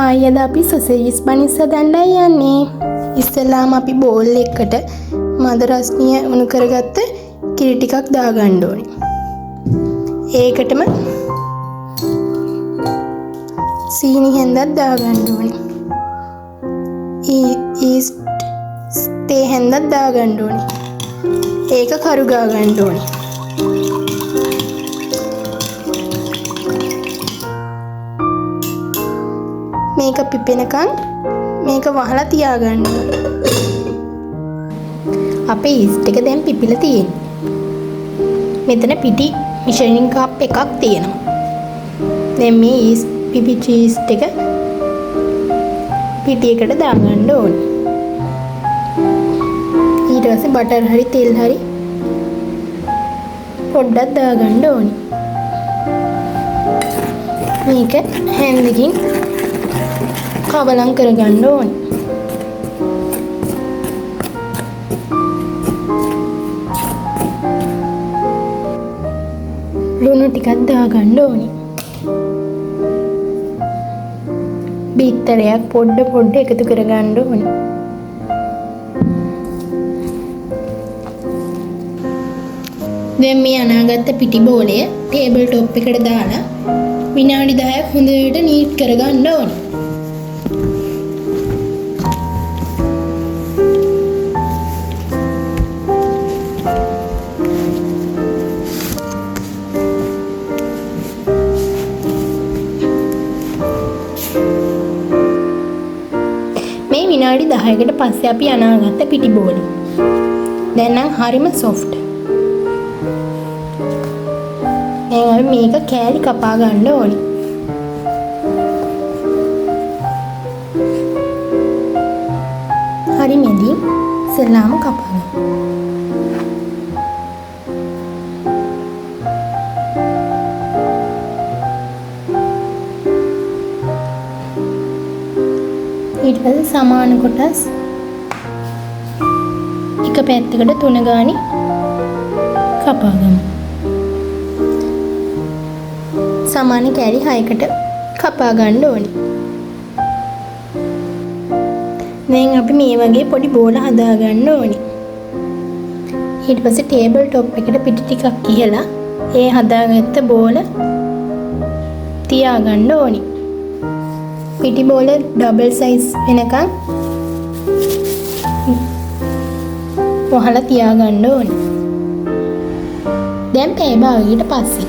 අද අපි සොසේජස් බනිස් හදන්නයි යන්නේ. ඉස්සෙල්ලාම අපි බෝල් එකකට මද රස්නිය උණු කරගත්ත කිරි ටිකක් දාගන්න ඕනේ. ඒකටම සීනි හැන්දක් දාගන්න ඕනේ. ඊස්ට් තේ හැන්දක් දාගන්න ඕනේ. ඒක කරු ගා ගන්න ඕනේ. මේක පිපෙනකන් මේක වහලා තියාගන්න ඕනේ. අපේ ඊස්ට් එක දැන් පිපිලා තියෙන්නේ. මෙතන පිටි මිෂරින් කප් එකක් තියෙනවා. දැන් මේ ඊස්ට් පිපිච්ච ඊස්ට් එක පිටියකට දාගන්න ඕනේ. ඊට පස්සේ බටර් හරි තෙල් හරි පොඩ්ඩක් දාගන්න ඕනේ. මේක හැන්දකින් කවලම් කරගන්න ඕනේ. ලුණු ටිකක් දාගන්න ඕනේ. බීතරයක් පොඩ්ඩ එකතු කරගන්න ඕනේ. දැන් මේ අනාගත්ත පිටි බෝලය ටේබල් টොප් එකට දාලා විනාඩි 10ක් හොඳට නීට් කරගන්න ඕනේ. මේ විනාඩි 10කට පස්සේ අපි අනාගත්ත පිටි බෝලය. දැන් නම් හරිම සොෆ්ට්. දැන් මේක කෑලි කපා ගන්න ඕනේ. හරි මෙදින් සලාම කපා ගන්න. ඊට පස්සේ සමාන කොටස් එක පැත්තකට 3 ගානි කපා ගමු. සමාන කෑලි 6කට කපා ගන්න ඕනේ. දැන් අපි මේ වගේ පොඩි බෝල හදා ගන්න ඕනේ. ඊට පස්සේ ටේබල් টොප් එකට පිටි ටිකක් ඉහලා ඒ හදාගත්ත බෝල තියා ගන්න ඕනේ. පිටි බෝල ඩබල් සයිස් වෙනකන් වහලා තියා ගන්න ඕනේ. දැන් පැය භාගයකට පස්සේ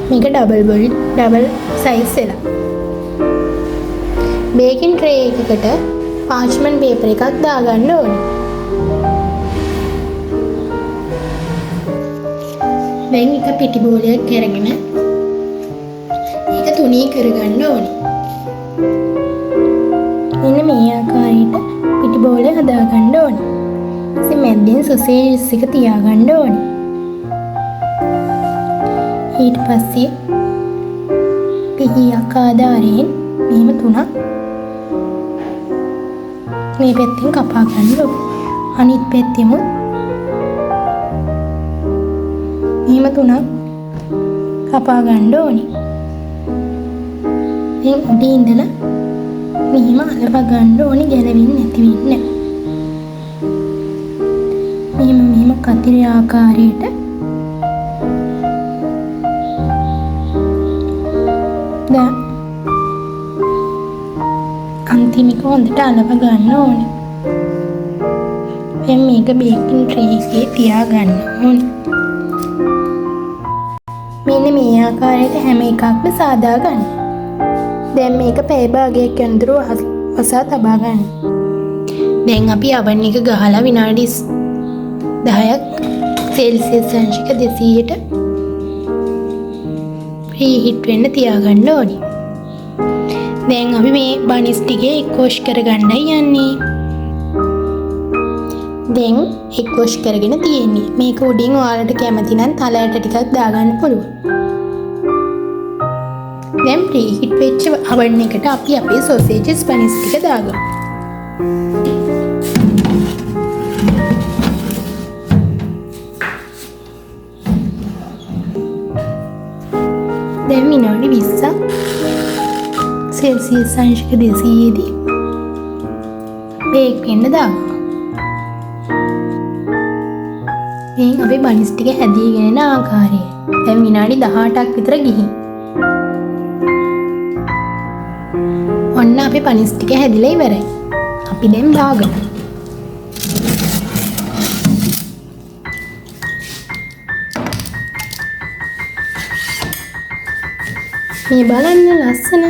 මේක ඩබල් සයිස් වෙලා. බේකින් ට්‍රේ එකකට පාර්ච්මන්ට් පේපර් එකක් දාගන්න ඕනේ. දැන් එක පිටි බෝලයක් අරගෙන ඒක තුනී කරගන්න ඕනේ. මෙන්න මේ ආකාරයට පිටි බෝලය හදාගන්න ඕනේ. ඊට මැද්දෙන් සොසේජස් එක තියාගන්න ඕනේ. ඊට පස්සේ පිහියක් ආධාරයෙන් මෙහෙම 3ක් මේ පැත්තෙන් කපා ගන්න ඕනේ. අනිත් පැත්තෙම මෙහෙම 3ක් කපා ගන්න ඕනේ. දැන් උඩින් ඉඳලා මෙහෙම අලව ගන්න ඕනේ ගැලවෙන්නේ නැති වෙන්න. මෙහෙම කතිර ආකාරයට අන්තිමක හොඳට අලව ගන්න ඕනේ. දැන් මේක බේකින් ට්‍රේ එකේ තියාගන්න ඕනේ. මෙන්න මේ ආකාරයට හැම එකක්ම සාදා ගන්න. දැන් මේක පැය භාගයක් යනතුරු වසා තබා ගන්න. දැන් අපි oven එක ගහලා විනාඩි 10ක් සෙල්සියස් අංශක 200ට ප්‍රීහීට් වෙන්න තියාගන්න ඕනේ. දැන් අපි මේ බනිස් ටිකේ එක් වොෂ් කරගන්නයි යන්නේ. දැන් එක් වොෂ් කරගෙන තියෙන්නේ. මේක උඩින් ඔයාලට කැමති නම් තල ඇට ටිකක් දාගන්න පුළුවන්. දැන් ප්‍රීහීට් වෙච්ච oven එකට අපි අපේ සොසේජස් බනිස් ටික දාගමු. දැන් විනාඩි 20ක් සෙල්සියස් අංශක 200දී බේක් වෙන්න දානවා. මේන් අපේ බනිස් ටික හැදීගෙන යන ආකාරය. දැන් විනාඩි 18ක් විතර ගිහින්. ඔන්න අපේ බනිස් ටික හැදිලා ඉවරයි. අපි දැන් දාගමු. මේ බලන්න ලස්සන.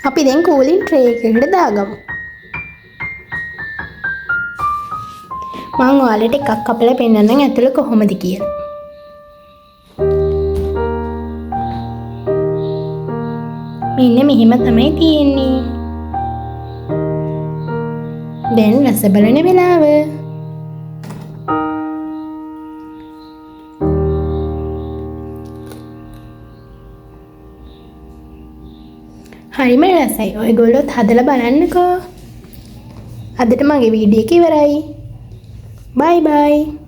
අපි දැන් කූලින් ට්‍රේ එකකට දාගමු. මම ඔයාලට එකක් කපලා පෙන්නන්නම් ඇතුළ කොහොමද කියලා. මෙන්න මෙහෙම තමයි තියෙන්නේ. දැන් රස බලන වෙලාව. හරිම රසයි. ඔයගොල්ලොත් හදලා බලන්නකෝ. අදට මගේ වීඩියෝ එක ඉවරයි. Bye bye.